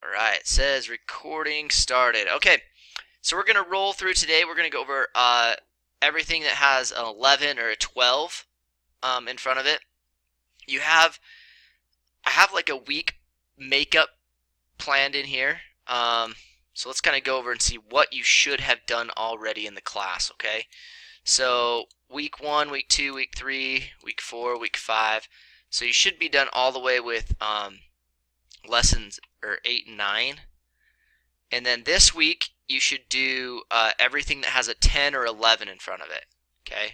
All right, it says recording started. Okay, so we're going to roll through today. We're going to go over everything that has an 11 or a 12 in front of it. I have like a week makeup planned in here. So let's kind of go over and see what you should have done already in the class, okay? So week 1, week 2, week 3, week 4, week 5. So you should be done all the way with lessons 8 and 9. And then this week you should do everything that has a 10 or 11 in front of it, okay?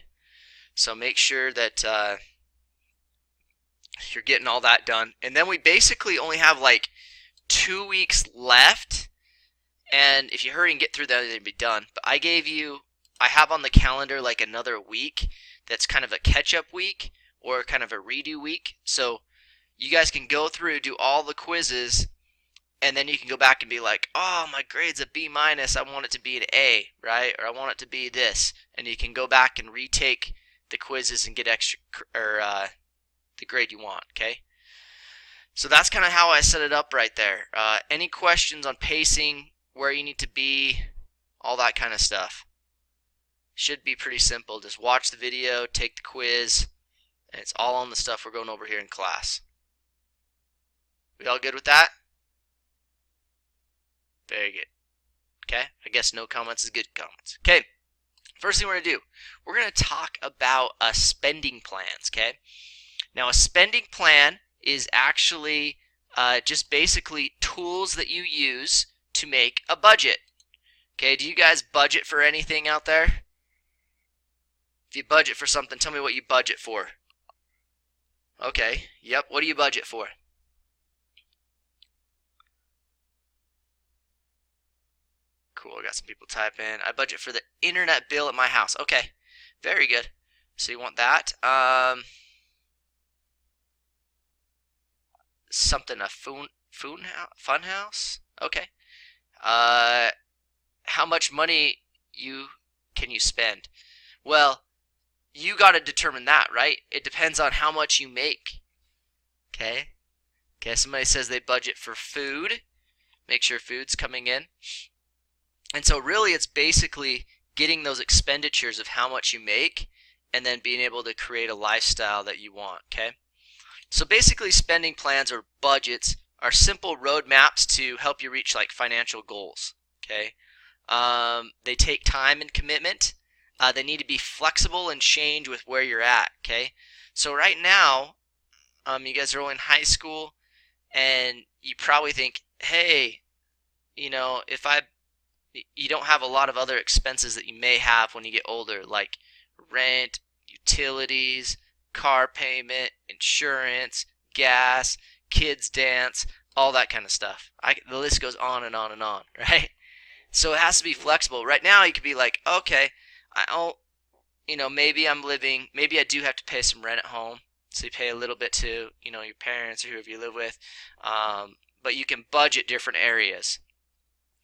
So make sure that you're getting all that done. And then we basically only have like 2 weeks left. And if you hurry and get through that, it'll be done. But I have on the calendar like another week that's kind of a catch-up week or kind of a redo week. So you guys can go through, do all the quizzes, and then you can go back and be like, oh, my grade's a B minus. I want it to be an A, right? Or I want it to be this. And you can go back and retake the quizzes and get extra, or the grade you want, okay? So that's kind of how I set it up right there. Any questions on pacing, where you need to be, all that kind of stuff? Should be pretty simple. Just watch the video, take the quiz, and it's all on the stuff we're going over here in class. We all good with that? Very good. Okay, I guess no comments is good comments. Okay, first thing we're going to do, we're going to talk about spending plans, okay? Now, a spending plan is actually just basically tools that you use to make a budget. Okay, do you guys budget for anything out there? If you budget for something, tell me what you budget for. Okay, yep, what do you budget for? Cool, I got some people type in. I budget for the internet bill at my house. Okay, very good. So you want that. Something, a fun house? Okay. How much money can you spend? Well, you got to determine that, right? It depends on how much you make. Okay. Okay, somebody says they budget for food. Make sure food's coming in. And so really it's basically getting those expenditures of how much you make and then being able to create a lifestyle that you want, okay? So basically spending plans or budgets are simple roadmaps to help you reach like financial goals, okay? They take time and commitment. They need to be flexible and change with where you're at, okay? So right now, you guys are all in high school and you probably think, hey, you know, you don't have a lot of other expenses that you may have when you get older, like rent, utilities, car payment, insurance, gas, kids dance, all that kind of stuff. The list goes on and on and on, right? So it has to be flexible. Right now you could be like, okay, maybe maybe I do have to pay some rent at home. So you pay a little bit to, your parents or whoever you live with. But you can budget different areas.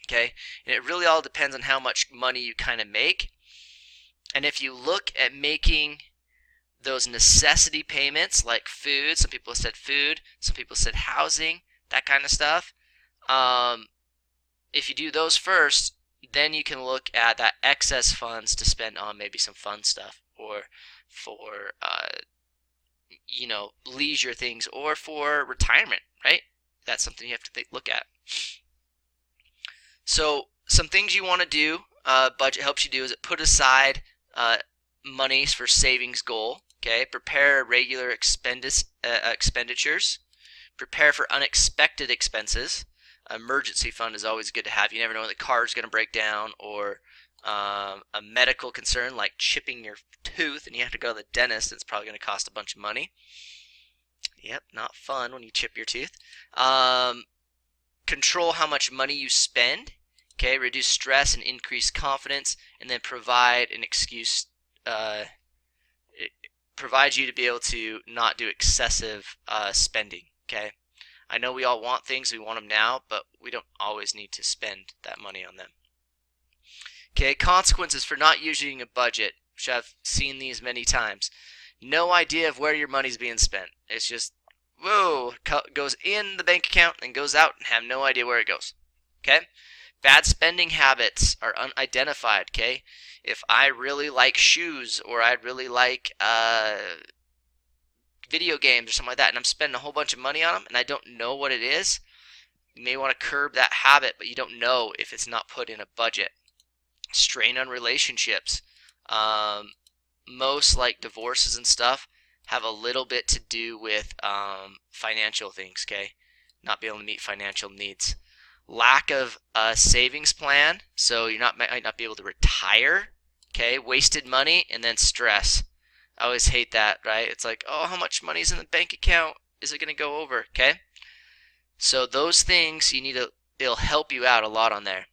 Okay, and it really all depends on how much money you kind of make. And if you look at making those necessity payments like food, some people said food, some people said housing, that kind of stuff. If you do those first, then you can look at that excess funds to spend on maybe some fun stuff or for leisure things or for retirement, right? That's something you have to look at. So some things you want to do, budget helps you do, is it put aside monies for savings goal. Okay, prepare regular expenditures. Prepare for unexpected expenses. Emergency fund is always good to have. You never know when the car is going to break down or a medical concern like chipping your tooth and you have to go to the dentist. It's probably going to cost a bunch of money. Yep, not fun when you chip your tooth. Control how much money you spend. Okay, reduce stress and increase confidence, and then provide an excuse. It provides you to be able to not do excessive spending. Okay, I know we all want things, we want them now, but we don't always need to spend that money on them. Okay, consequences for not using a budget, which I've seen these many times. No idea of where your money's being spent. It's just whoa, goes in the bank account and goes out and have no idea where it goes. Okay? Bad spending habits are unidentified. Okay? If I really like shoes or I really like video games or something like that, and I'm spending a whole bunch of money on them and I don't know what it is, you may want to curb that habit, but you don't know if it's not put in a budget. Strain on relationships. Most like divorces and stuff have a little bit to do with financial things, okay? Not being able to meet financial needs. Lack of a savings plan, so you might not be able to retire, okay? Wasted money and then stress. I always hate that, right? It's like, oh, how much money is in the bank account? Is it going to go over, okay? So those things it'll help you out a lot on there.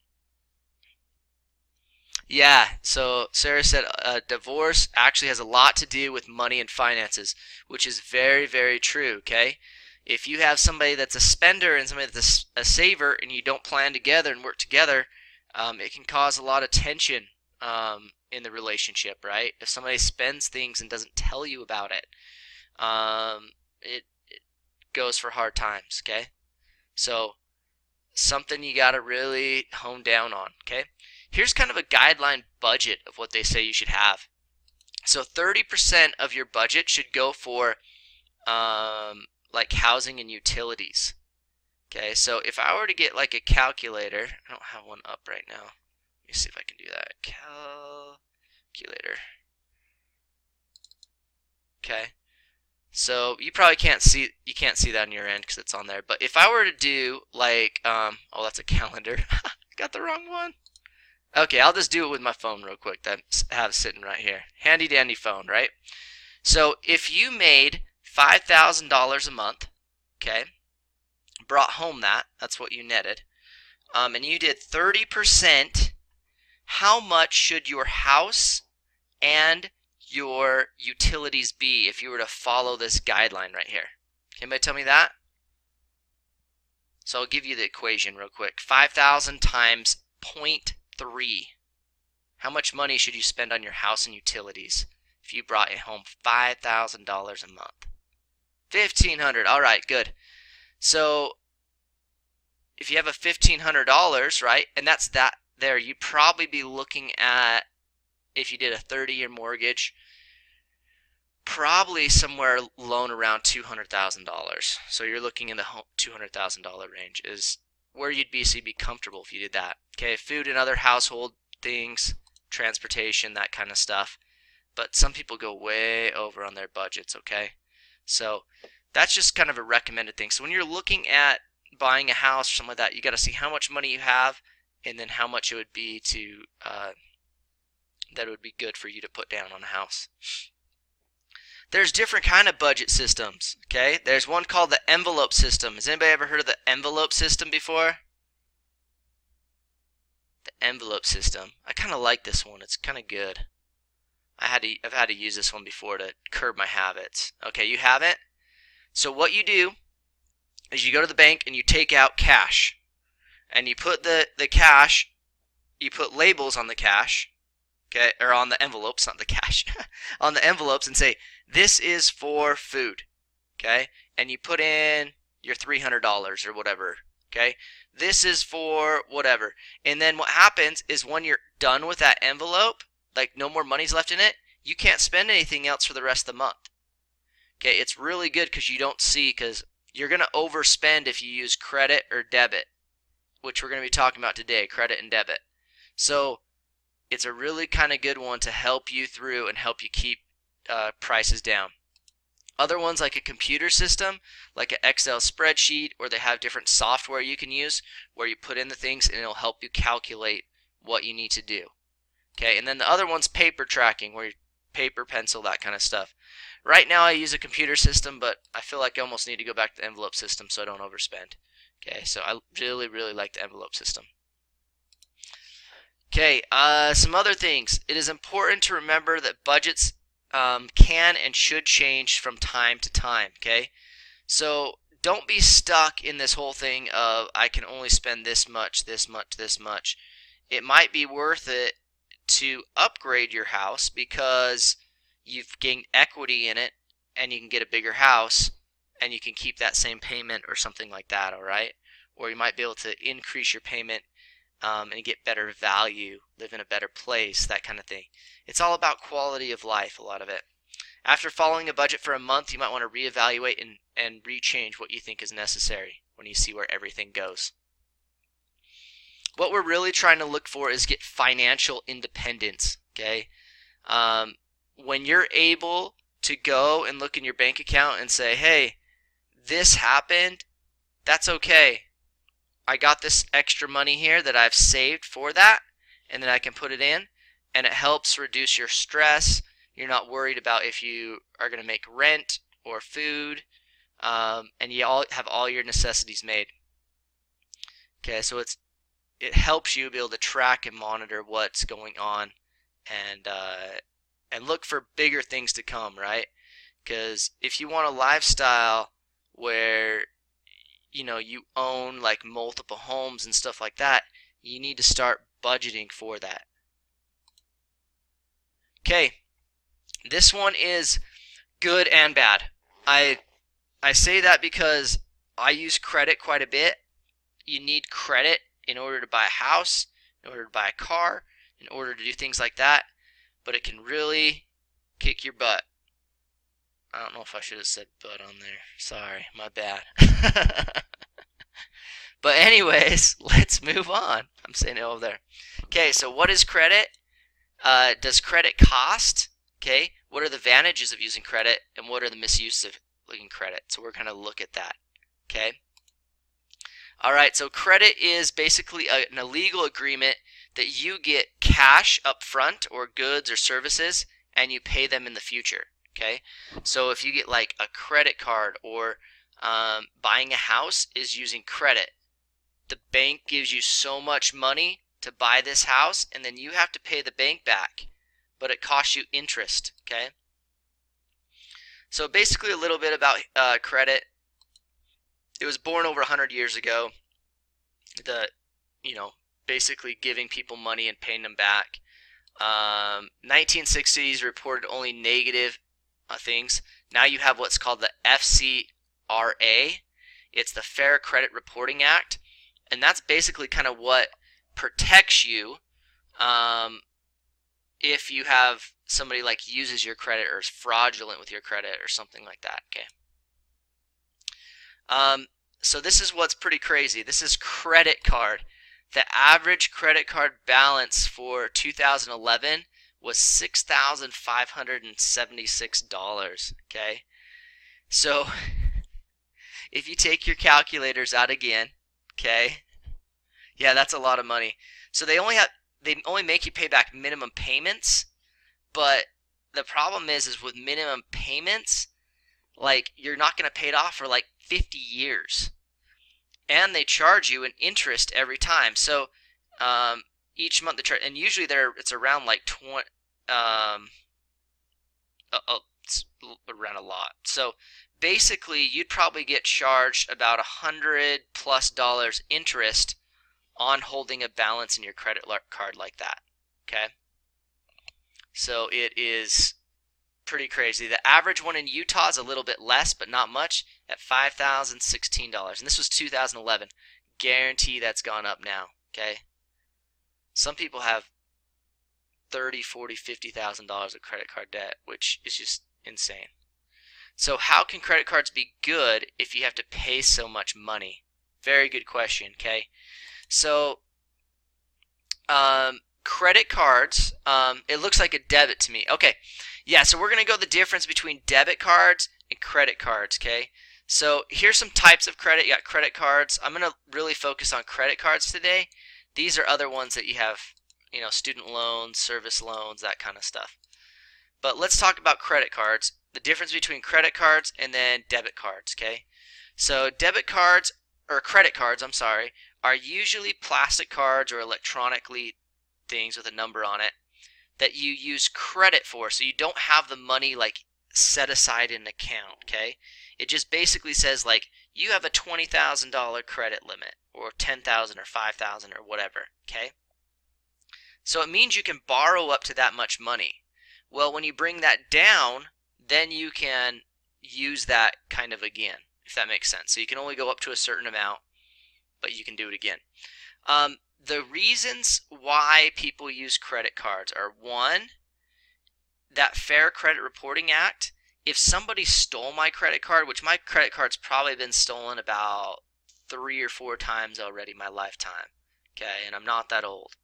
Yeah, so Sarah said divorce actually has a lot to do with money and finances, which is very, very true, okay? If you have somebody that's a spender and somebody that's a saver and you don't plan together and work together, it can cause a lot of tension in the relationship, right? If somebody spends things and doesn't tell you about it, it goes for hard times, okay? So something you got to really hone down on, okay? Here's kind of a guideline budget of what they say you should have. So 30% of your budget should go for like housing and utilities. Okay, so if I were to get like a calculator, I don't have one up right now. Let me see if I can do that. Calculator. Okay, so you probably can't see that on your end because it's on there. But if I were to do like oh, that's a calendar. Got the wrong one. Okay, I'll just do it with my phone real quick that I have sitting right here. Handy dandy phone, right? So if you made $5,000 a month, okay, brought home that's what you netted, and you did 30%, how much should your house and your utilities be if you were to follow this guideline right here? Can anybody tell me that? So I'll give you the equation real quick. 5,000 times 0.3. How much money should you spend on your house and utilities if you brought it home $5,000 a month? $1,500. All right, good. So if you have a $1,500, right, and that's that there, you'd probably be looking at, if you did a 30-year mortgage, probably somewhere loan around $200,000. So you're looking in the $200,000 range is where you'd be, so you'd be comfortable if you did that. Okay, food and other household things, transportation, that kind of stuff. But some people go way over on their budgets, okay? So that's just kind of a recommended thing. So when you're looking at buying a house or something like that, you got to see how much money you have and then how much it would be to that would be good for you to put down on a house. There's different kind of budget systems, okay? There's one called the envelope system. Has anybody ever heard of the envelope system before? The envelope system. I kind of like this one. It's kind of good. I've had to use this one before to curb my habits. Okay, you have it? So what you do is you go to the bank and you take out cash. And you put the cash, you put labels on the cash, okay, or on the envelopes, not the cash, on the envelopes, and say, this is for food, okay? And you put in your $300 or whatever, okay? This is for whatever. And then what happens is when you're done with that envelope, like no more money's left in it, you can't spend anything else for the rest of the month. Okay, it's really good because you don't see, because you're going to overspend if you use credit or debit, which we're going to be talking about today, credit and debit. So it's a really kind of good one to help you through and help you keep prices down. Other ones like a computer system, like an Excel spreadsheet, or they have different software you can use where you put in the things and it'll help you calculate what you need to do. Okay, and then the other one's paper tracking, where you paper, pencil, that kind of stuff. Right now I use a computer system, but I feel like I almost need to go back to the envelope system so I don't overspend. Okay, so I really, really like the envelope system. Okay, some other things. It is important to remember that budgets can and should change from time to time, okay? So don't be stuck in this whole thing of I can only spend this much, this much, this much. It might be worth it to upgrade your house because you've gained equity in it and you can get a bigger house and you can keep that same payment or something like that, all right? Or you might be able to increase your payment and get better value, live in a better place, that kind of thing. It's all about quality of life, a lot of it. After following a budget for a month, you might want to reevaluate and rechange what you think is necessary when you see where everything goes. What we're really trying to look for is get financial independence, okay? When you're able to go and look in your bank account and say, hey, this happened, that's okay. I got this extra money here that I've saved for that, and then I can put it in, and it helps reduce your stress. You're not worried about if you are going to make rent or food, and you have all your necessities made. Okay, so it helps you be able to track and monitor what's going on, and look for bigger things to come, right? Because if you want a lifestyle where you own like multiple homes and stuff like that, you need to start budgeting for that. Okay, this one is good and bad. I say that because I use credit quite a bit. You need credit in order to buy a house, in order to buy a car, in order to do things like that, but it can really kick your butt. I don't know if I should have said butt on there. Sorry, my bad. But anyways, let's move on. I'm saying it over there. Okay, so what is credit? Does credit cost? Okay, what are the advantages of using credit, and what are the misuses of using credit? So we're going to look at that. Okay. All right, so credit is basically an illegal agreement that you get cash up front or goods or services, and you pay them in the future. Okay, so if you get like a credit card or buying a house is using credit. The bank gives you so much money to buy this house, and then you have to pay the bank back, but it costs you interest. Okay, so basically a little bit about credit. It was born over 100 years ago. Basically giving people money and paying them back. 1960s reported only negative things. Now you have what's called the FCRA. It's the Fair Credit Reporting Act, and that's basically kind of what protects you if you have somebody like uses your credit or is fraudulent with your credit or something like that. Okay. So this is what's pretty crazy. This is credit card. The average credit card balance for 2011 was $6,576. Okay, so if you take your calculators out again, okay, yeah, that's a lot of money. So they only make you pay back minimum payments, but the problem is with minimum payments, like you're not going to pay it off for like 50 years. And they charge you an interest every time. So each month they charge, and usually it's around like it's around a lot. So basically, you'd probably get charged about $100+ interest on holding a balance in your credit card like that. Okay, so it is pretty crazy. The average one in Utah is a little bit less, but not much, at $5,016. And this was 2011. Guarantee that's gone up now. Okay. Some people have $30,000, $40,000, $50,000 of credit card debt, which is just insane. So how can credit cards be good if you have to pay so much money? Very good question. Okay. So credit cards, it looks like a debit to me. Okay. Yeah, so we're going to go the difference between debit cards and credit cards, okay? So here's some types of credit. You got credit cards. I'm going to really focus on credit cards today. These are other ones that you have, student loans, service loans, that kind of stuff. But let's talk about credit cards, the difference between credit cards and then debit cards, okay? So debit cards, or credit cards, I'm sorry, are usually plastic cards or electronically things with a number on it that you use credit for, so you don't have the money like set aside in an account, okay? It just basically says like you have a $20,000 credit limit, or $10,000 or $5,000 or whatever, okay? So it means you can borrow up to that much money. Well, when you bring that down, then you can use that kind of again, if that makes sense. So you can only go up to a certain amount, but you can do it again. The reasons why people use credit cards are, one, that Fair Credit Reporting Act. If somebody stole my credit card, which my credit card's probably been stolen about 3 or 4 times already in my lifetime, okay, and I'm not that old.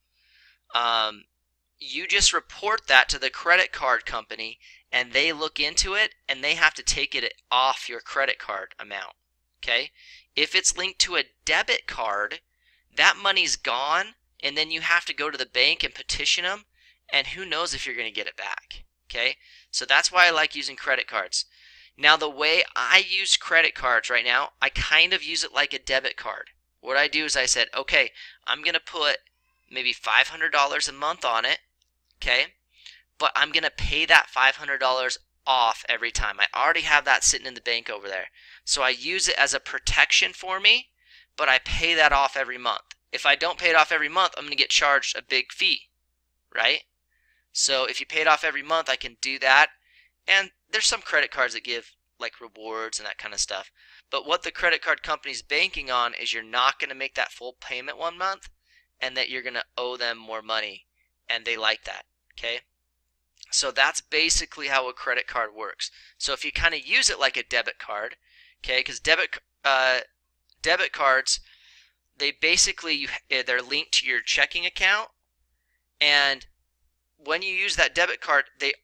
You just report that to the credit card company, and they look into it, and they have to take it off your credit card amount, okay? If it's linked to a debit card, that money's gone, and then you have to go to the bank and petition them, and who knows if you're going to get it back, okay? So that's why I like using credit cards. Now, the way I use credit cards right now, I kind of use it like a debit card. What I do is I said, okay, I'm going to put maybe $500 a month on it, okay? But I'm going to pay that $500 off every time. I already have that sitting in the bank over there. So I use it as a protection for me, but I pay that off every month. If I don't pay it off every month, I'm going to get charged a big fee, right? So if you pay it off every month, I can do that. And there's some credit cards that give like rewards and that kind of stuff. But what the credit card company's banking on is you're not going to make that full payment one month, and that you're going to owe them more money, and they like that, okay? So that's basically how a credit card works. So if you kind of use it like a debit card, okay, because debit cards, they basically, they're linked to your checking account, and when you use that debit card, they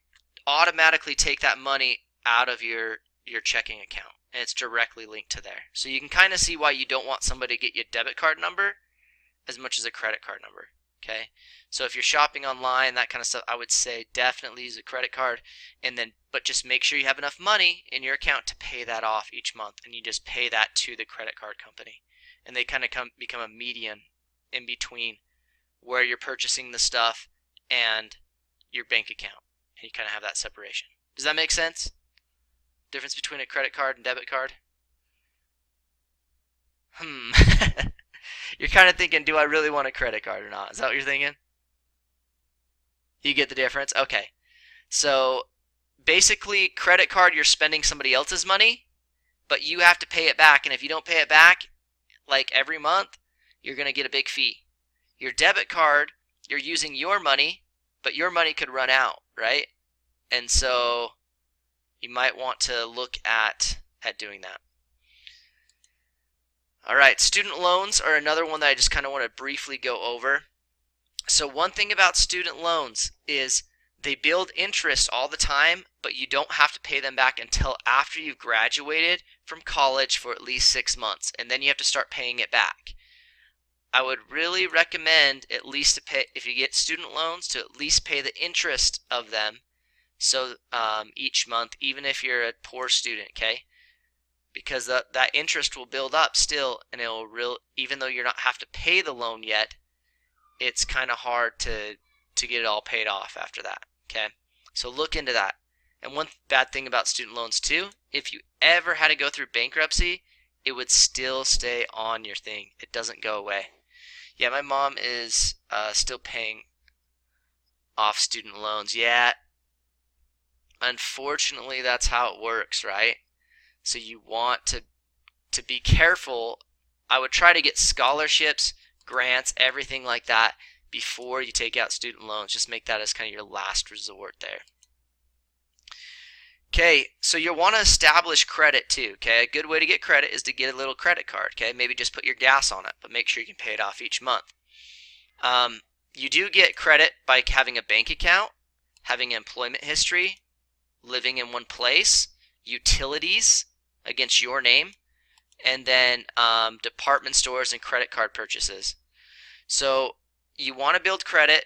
automatically take that money out of your checking account, and it's directly linked to there. So you can kind of see why you don't want somebody to get your debit card number as much as a credit card number, okay? So if you're shopping online, that kind of stuff, I would say definitely use a credit card, but just make sure you have enough money in your account to pay that off each month, and you just pay that to the credit card company. And they kind of become a median in between where you're purchasing the stuff and your bank account, and you kind of have that separation. Does that make sense? Difference between a credit card and debit card? You're kind of thinking, do I really want a credit card or not? Is that what you're thinking? You get the difference? Okay. So basically, credit card, you're spending somebody else's money, but you have to pay it back. And if you don't pay it back, like every month, you're going to get a big fee. Your debit card, you're using your money, but your money could run out, right? And so you might want to look at doing that. All right, student loans are another one that I just kind of want to briefly go over. So one thing about student loans is they build interest all the time, but you don't have to pay them back until after you've graduated from college for at least 6 months, and then you have to start paying it back. I would really recommend at least to pay, if you get student loans, to at least pay the interest of them. So each month, even if you're a poor student, okay? Because that interest will build up still, and even though you don't have to pay the loan yet, it's kind of hard to get it all paid off after that, okay? So look into that. And one bad thing about student loans too, if you ever had to go through bankruptcy, it would still stay on your thing. It doesn't go away. Yeah, my mom is still paying off student loans. Yeah, unfortunately, that's how it works, right? So you want to be careful. I would try to get scholarships, grants, everything like that before you take out student loans. Just make that as kind of your last resort there. Okay, so you'll want to establish credit too, okay? A good way to get credit is to get a little credit card, okay? Maybe just put your gas on it, but make sure you can pay it off each month. You do get credit by having a bank account, having employment history, living in one place, utilities against your name, and then department stores and credit card purchases. So you want to build credit.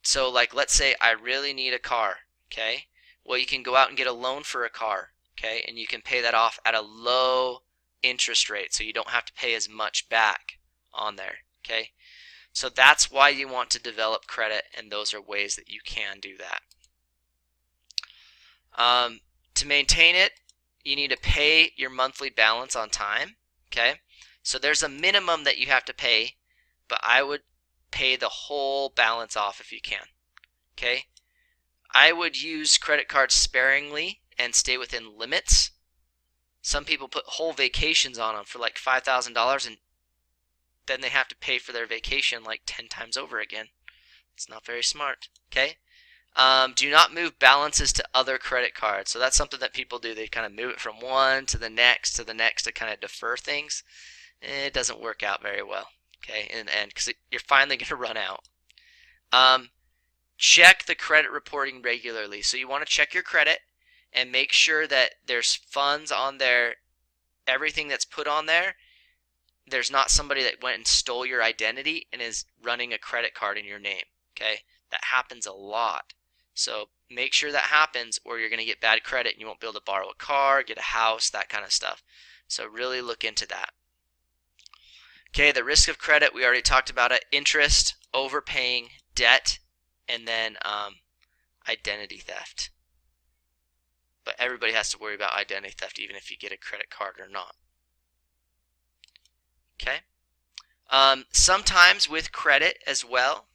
So like, let's say I really need a car, okay? Well, you can go out and get a loan for a car, okay? And you can pay that off at a low interest rate, so you don't have to pay as much back on there, okay? So that's why you want to develop credit, and those are ways that you can do that. To maintain it, you need to pay your monthly balance on time, okay? So there's a minimum that you have to pay, but I would pay the whole balance off if you can, okay? I would use credit cards sparingly and stay within limits. Some people put whole vacations on them for like $5,000, and then they have to pay for their vacation like 10 times over again. It's not very smart. Okay. Do not move balances to other credit cards. So that's something that people do. They kind of move it from one to the next to kind of defer things. It doesn't work out very well. Okay, in the end, because you're finally going to run out. Check the credit reporting regularly. So you want to check your credit and make sure that there's funds on there. Everything that's put on there, there's not somebody that went and stole your identity and is running a credit card in your name. Okay, that happens a lot. So make sure that happens, or you're going to get bad credit and you won't be able to borrow a car, get a house, that kind of stuff. So really look into that. Okay, the risk of credit, we already talked about it. Interest, overpaying, debt, and then identity theft. But everybody has to worry about identity theft, even if you get a credit card or not. Okay. Sometimes with credit as well,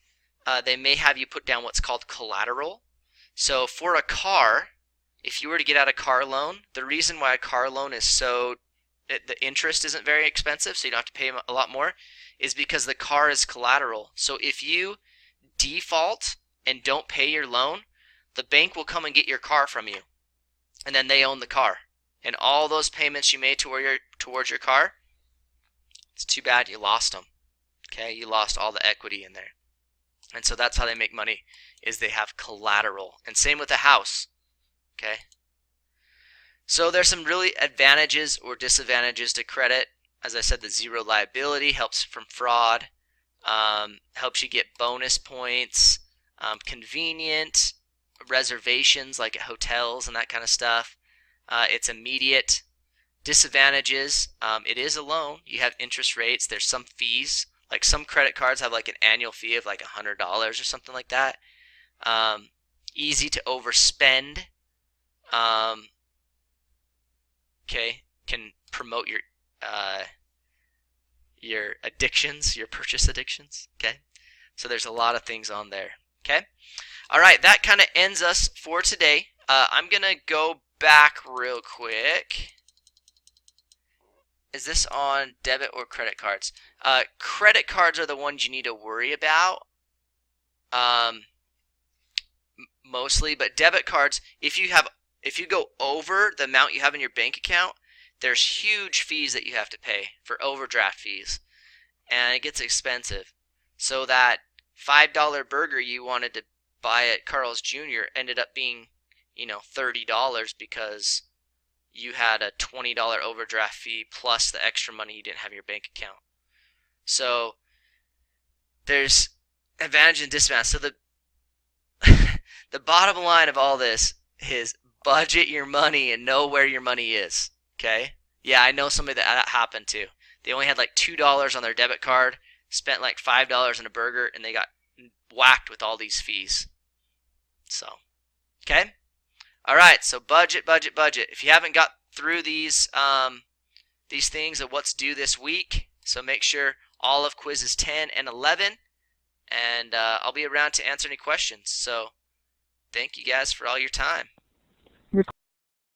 they may have you put down what's called collateral. So for a car, if you were to get out a car loan, the reason why a car loan is the interest isn't very expensive, so you don't have to pay a lot more, is because the car is collateral. So if you default and don't pay your loan, the bank will come and get your car from you, and then they own the car. And all those payments you made towards your car, it's too bad you lost them. Okay, you lost all the equity in there. And so that's how they make money, is they have collateral. And same with a house. Okay. So there's some really advantages or disadvantages to credit. As I said, the zero liability helps from fraud, helps you get bonus points, convenient, reservations like at hotels and that kind of stuff. It's immediate. Disadvantages, it is a loan. You have interest rates. There's some fees. Like some credit cards have like an annual fee of like $100 or something like that. Easy to overspend. Okay, can promote your addictions, your purchase addictions. Okay, so there's a lot of things on there. Okay, all right, that kind of ends us for today. I'm gonna go back real quick. Is this on debit or credit cards? Credit cards are the ones you need to worry about mostly, but debit cards, if you go over the amount you have in your bank account, there's huge fees that you have to pay for overdraft fees, and it gets expensive. So that $5 burger you wanted to buy at Carl's Jr. ended up being, $30 because you had a $20 overdraft fee plus the extra money you didn't have in your bank account. So there's advantage and disadvantage. So the bottom line of all this is budget your money and know where your money is. Okay? Yeah, I know somebody that happened to. They only had like $2 on their debit card, spent like $5 on a burger, and they got whacked with all these fees. So, okay? All right, so budget. If you haven't got through these things of what's due this week, so make sure all of quizzes 10 and 11, and I'll be around to answer any questions. So thank you guys for all your time.